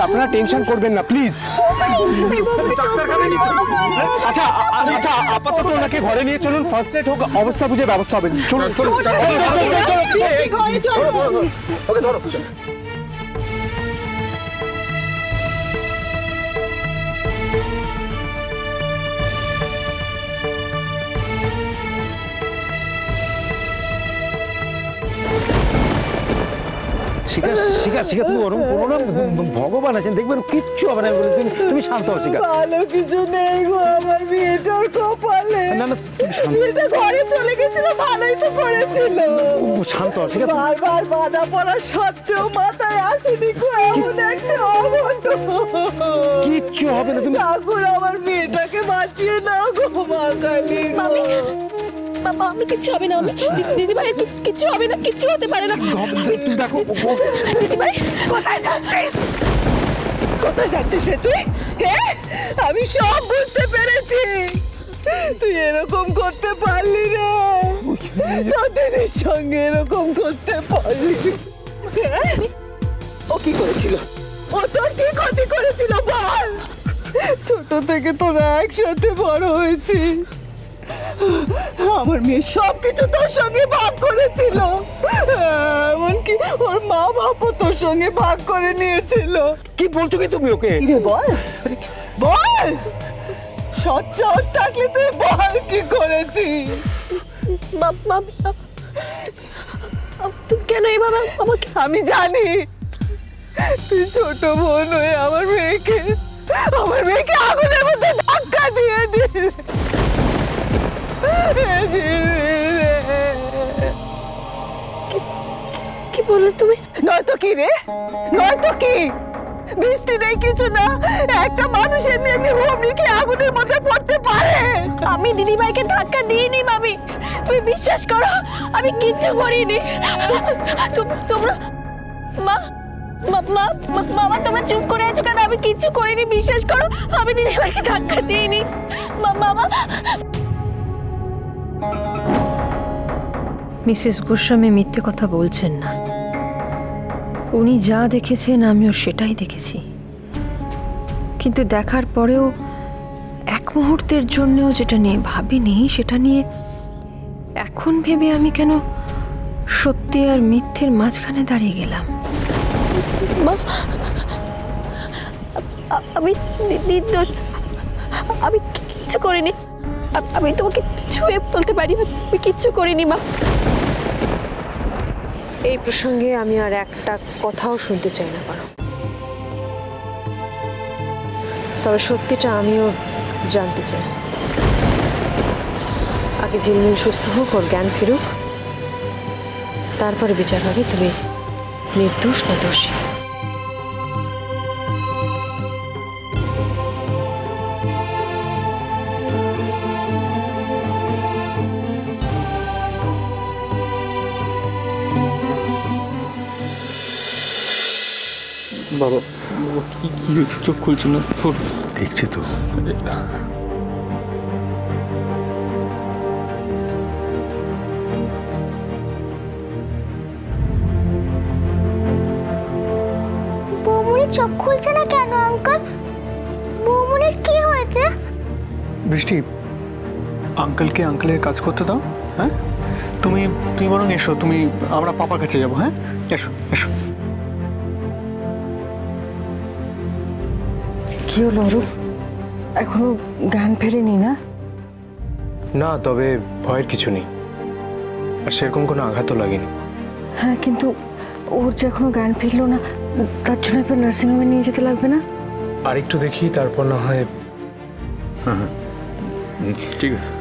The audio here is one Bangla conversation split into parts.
আপনারা টেনশন করবেন না প্লিজ। আচ্ছা আচ্ছা আপাতত ওনাকে ঘরে নিয়ে চলুন, ফার্স্ট এড হোক, অবস্থা বুঝে ব্যবস্থা হবে। চলুন চলুন ওকে ধরো। শিখা শিখা শিখা তুমি ওরকম করো না, ভগবান আছেন দেখবেন, কিচ্ছু হবে না। তুমি শান্ত হও শিখা। ভালো কিছু নেই গো আমার মেয়েটার কপালে। না না মেয়েটা ঘরে চলে গেছিল, ভালোই তো করেছিল। শান্ত হও শিখা। বারবার বাধা পড়া সত্ত্বেও মাথায় আসেনি গো এমন একটা অঘটন। কিচ্ছু হবে না, তুমি ঠাকুর আমার মেয়েটাকে বাঁচিয়ে নাও গো মাতালি। মামি বাবা, আমি কিচ্ছু হবে না, দিদি ভাই কিচ্ছু হবে না, কিচ্ছু হতে পারে না। তুমি দেখো দিদি ভাই কোথায় যাচ্ছিস? কোথায় যাচ্ছিস রে তুই? হ্যাঁ আমি সব বুঝতে পেরেছি, তুই এরকম করতে পারলি রে, তোর দিদির সঙ্গে এরকম করতে পারলি। ও কি করেছিল? ও তোর কি ক্ষতি করেছিল বল? ছোট থেকে তোরা একসাথে বড় হয়েছি, আমার মেয়ে সবকিছু তোর সঙ্গে ভাগ করেছিল, এমনকি ওর মা বাবা তোর সঙ্গে ভাগ করে নিয়েছিল। কি বলছো কি তুমি ওকে? বল বল, সচ্ছস থাকলে তুই বল কি করেছিস? তুমি কেন এইভাবে আমাকে? আমি জানি তুই ছোট বোন হয়ে আমার মেয়েকে আগুনের মধ্যে ধাক্কা দিয়ে দিস। কি বললে তুমি? নয়তো কি রে, নয়তো কি? বৃষ্টি নেই কিছু না, একটা মানুষ এমনি হোমনিকে আগুনের মধ্যে পড়তে পারে? আমি দিদি ভাইকে ধাক্কা দিইনি মামি, তুমি বিশ্বাস করো আমি কিচ্ছু করিনি। তোমরা মা মামা তোমরা চুপ করে আছো কেন? আমি কিচ্ছু করিনি, বিশ্বাস করো আমি দিদি ভাইকে ধাক্কা দিইনি। মামা মিসেস গোস্বামী মিথ্যে কথা বলছেন না, উনি যা দেখেছেন আমিও সেটাই দেখেছি, কিন্তু দেখার পরেও এক মুহূর্তের জন্যও যেটা নিয়ে ভাবিনি সেটা নিয়ে এখন ভেবে আমি কেন সত্যি আর মিথ্যের মাঝখানে দাঁড়িয়ে গেলাম। আমি নির্দোষ, আমি কিচ্ছু করিনি, আমি তোমাকে ছুঁয়ে বলতে পারি আমি কিচ্ছু করিনি মা। এই প্রসঙ্গে আমি আর একটা কথাও শুনতে চাই না পারো, তবে সত্যিটা আমিও জানতে চাই। আগে ঝিলমিল সুস্থ হোক, ওর জ্ঞান ফিরুক, তারপরে বিচার হবে তুমি নির্দোষ না দোষী। বাবা কি হয়েছে? চোখ খুলছে না। দেখছি তো। বৌমনির চোখ খুলছে না কেন আঙ্কেল? বৌমনির কি হয়েছে? বৃষ্টি, আঙ্কেলকে আঙ্কেলের কাজ করতে দাও। হ্যাঁ তুমি বরং এসো, আমরা পাপার কাছে যাবো। হ্যাঁ এসো এসো। কি হলো অরূপ, এখনো জ্ঞান ফেরেনি না? না, তবে ভয়ের কিছু নেই, আর সেরকম কোনো আঘাতও লাগেনি। হ্যাঁ, কিন্তু ওর যে এখনো জ্ঞান ফিরলো না, তার জন্য একবার নার্সিংহোমে নিয়ে যেতে লাগবে না? আর একটু দেখি, তারপর না হয়। হ্যাঁ ঠিক আছে।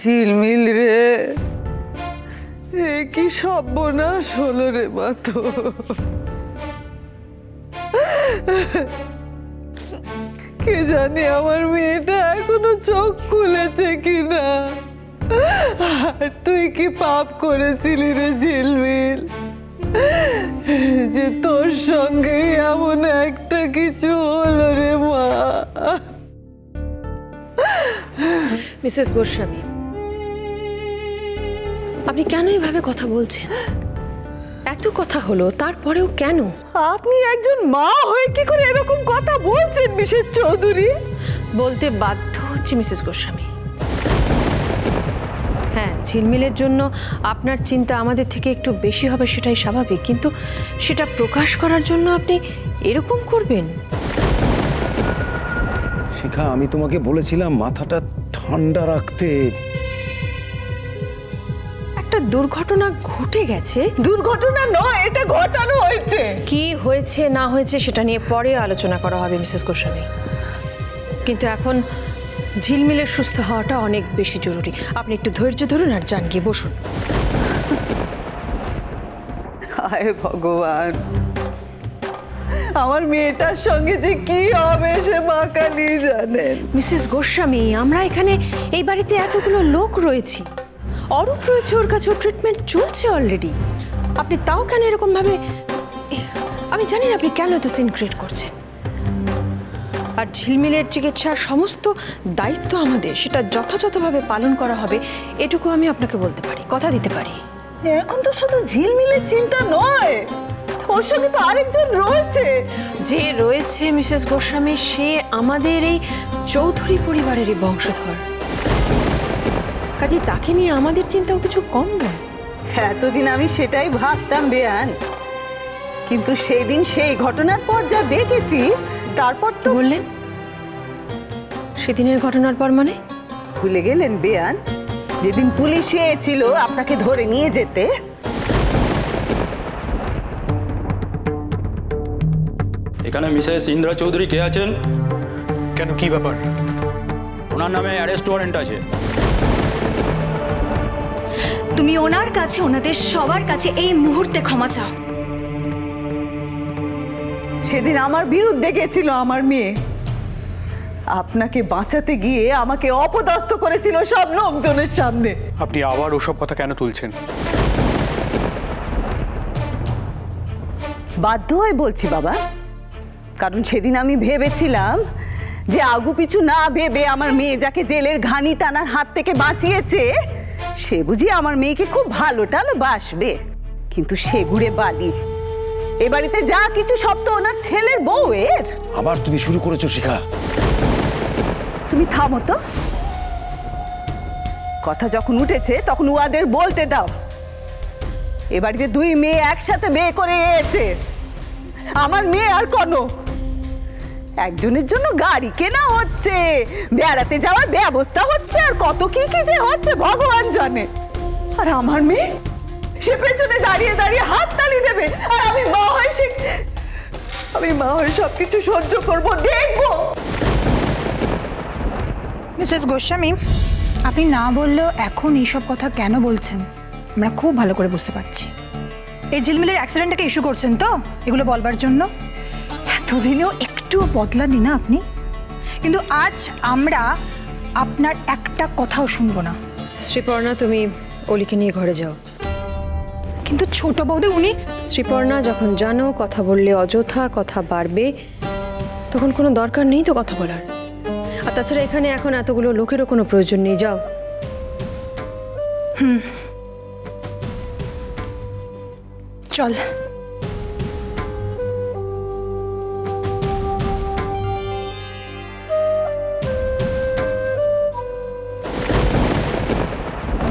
ঝিলমিল রে, কি সর্বনাশ হলো রে মা তো। কে জানে আমার মেয়েটা এখনো চোখ খুলেছে কিনা। আর তুই কি পাপ করেছিলি রে ঝিলমিল, যে তোর সঙ্গে এমন একটা কিছু হলো রে মা। মিসেস গোস্বামী, আপনি কেন এইভাবে কথা বলছেন? এত কথা হলো তারপরেও কেন? আপনি একজন মা হয়ে কি করে এরকম কথা বলছেন মিসেস চৌধুরী? বলতে বাধ্য হচ্ছি মিসেস গোস্বামী। হ্যাঁ, ঝিলমিলের জন্য আপনার চিন্তা আমাদের থেকে একটু বেশি হবে, সেটাই স্বাভাবিক, কিন্তু সেটা প্রকাশ করার জন্য আপনি এরকম করবেন? শিখা, আমি তোমাকে বলেছিলাম মাথাটা ঠান্ডা রাখতে। একটা দুর্ঘটনা ঘটে গেছে। দুর্ঘটনা নয়, এটা ঘটানো হয়েছে। কি হয়েছে না হয়েছে সেটা নিয়ে পরে আলোচনা করা হবে মিসেস গোস্বামী, কিন্তু এখন ঝিলমিলের সুস্থ হওয়াটা অনেক বেশি জরুরি। আপনি একটু ধৈর্য ধরুন আর যান গিয়ে বসুন। হায় ভগবান, আমার মেয়েটার সঙ্গে যে কি হবে সে মা কালী জানেন। মিসেস গোস্বামী, আমরা এখানে এই বাড়িতে এতগুলো লোক রয়েছি, অরূপ রয়েছে, ওর কাছে ট্রিটমেন্ট চলছে অলরেডি। আপনি তাও কেন এরকম ভাবে? আমি জানি না আপনি কেন এত সিন ক্রিয়েট করছেন। আর ঝিলমিলের চিকিৎসার সমস্ত দায়িত্ব আমাদের, সেটা যথাযথভাবে পালন করা হবে, এটুকু আমি আপনাকে বলতে পারি, কথা দিতে পারি। এখন তো শুধু ঝিলমিলের চিন্তা নয়, ওর সঙ্গে তো আরেকজন রয়েছে। যে রয়েছে মিসেস গোস্বামী, সে আমাদের এই চৌধুরী পরিবারেরই বংশধর, কাজে তাকে নিয়ে আমাদের চিন্তাও কিছু কম নয়। এতদিন আমি সেটাই ভাবতাম বেয়ান, কিন্তু সেদিন সেই ঘটনার পর যা দেখেছি তারপর তো। বললেন সেদিনের ঘটনার পর মানে? ভুলে গেলেন বেয়ান, যেদিন পুলিশ এসেছিল আপনাকে ধরে নিয়ে যেতে? এখানে মিসেস ইন্দ্রা চৌধুরী কে আছেন? কেন, কি ব্যাপার? ওনার নামে অ্যারেস্ট ওয়ারেন্ট আছে। তুমি ওনার কাছে, ওনাদের সবার কাছে এই মুহূর্তে ক্ষমা চাও। সেদিন আমার বিরুদ্ধে গেছিল আমার মেয়ে, আপনাকে বাঁচাতে গিয়ে আমাকে অপদস্থ করেছিল সব লোকজনের সামনে। আপনি আবার ওসব কথা কেন তুলছেন? বাধ্য হয়ে বলছি বাবা, কারণ সেদিন আমি ভেবেছিলাম যে আগু পিছু না ভেবে আমার মেয়ে যাকে জেলের ঘানি টানার হাত থেকে বাঁচিয়েছে, সে বুঝি আমার মেয়েকে খুব ভালো টালো বাসবে। কিন্তু সে ঘুরে বালি, এ বাড়িতে যা কিছু সব তো ওনার ছেলের বউয়ের। আবার তুমি শুরু করেছো শিখা। তুমি থামো তো, কথা যখন উঠেছে তখন উয়াদের বলতে দাও। এ বাড়িতে দুই মেয়ে একসাথে বিয়ে করে এসেছে, আমার মেয়ে আর কনক। একজনের জন্য গাড়ি কেনা হচ্ছে, বেড়াতে যাওয়ার ব্যবস্থা হচ্ছে, আর কত কি কি যে হচ্ছে ভগবান জানে। আর আমার মেয়ে, সে পেছনে দাঁড়িয়ে দাঁড়িয়ে হাত তালি দেবে, আর আমি মা হয়ে সবকিছু সহ্য করবো, দেখবো। মিসেস গোস্বামী, আপনি না বললেও এখন এইসব কথা কেন বলছেন আমরা খুব ভালো করে বুঝতে পারছি। এই ঝিলমিলের অ্যাক্সিডেন্টটাকে ইস্যু করছেন তো এগুলো বলবার জন্য? এতদিনেও একটুও বদলাননি না আপনি, কিন্তু আজ আমরা আপনার একটা কথাও শুনবো না। শ্রীপর্ণা, তুমি অলিকে নিয়ে ঘরে যাও। কিন্তু ছোট বৌদি উনি। শ্রীপর্ণা, যখন জানো কথা বললে অযথা কথা বাড়বে, তখন কোনো দরকার নেই তো কথা বলার। আর তাছাড়া এখানে এখন এতগুলো লোকেরও কোনো প্রয়োজন নেই, যাও। চল।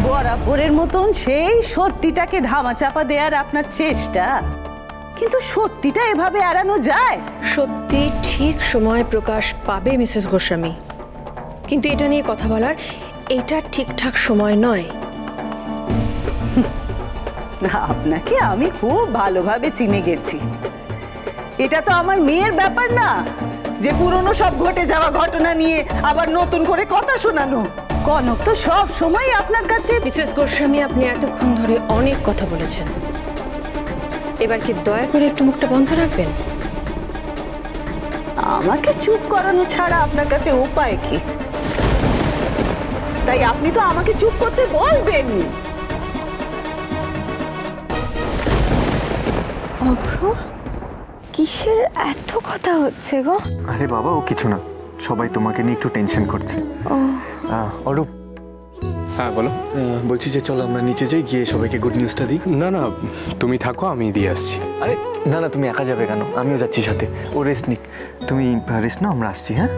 বরাবরের মতন সেই সত্যিটাকে ধামাচাপা দেওয়ার আপনার চেষ্টা, কিন্তু সত্যিটা এভাবে এড়ানো যায়? সত্যি ঠিক সময় প্রকাশ পাবে মিসেস গোস্বামী, কিন্তু এটা নিয়ে কথা বলার এটা ঠিকঠাক সময় নয়। আপনাকে আমি খুব ভালোভাবে চিনে গেছি। এটা তো আমার মেয়ের ব্যাপার না যে পুরনো সব ঘটে যাওয়া ঘটনা নিয়ে আবার নতুন করে কথা শোনানো। কনক তো সব সময় আপনার কাছে। মিসেস গোস্বামী, আপনি এতক্ষণ ধরে অনেক কথা বলেছেন, এবার কি দয়া করে একটু মুখটা বন্ধ রাখবেন? আমাকে চুপ করানো ছাড়া আপনার কাছে উপায় কি? তাই আপনি তো আমাকে চুপ করতে বলবেননি। অভ্র, কিসের এত কথা হচ্ছে গো? আরে বাবা, ও কিছু না, সবাই তোমাকে নিয়ে একটু টেনশন করছে। অরূপ, হ্যাঁ বলো। বলছি যে চলো আমরা নিচে যাই, গিয়ে সবাইকে গুড নিউজটা দিই। না না, তুমি থাকো, আমি দিয়ে আসছি। আরে না না, তুমি একা যাবে কেন? আমিও যাচ্ছি সাথে। ও রেস্ট নিক, তুমি রেস্ট নাও, আমরা আসছি। হ্যাঁ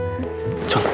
চলো।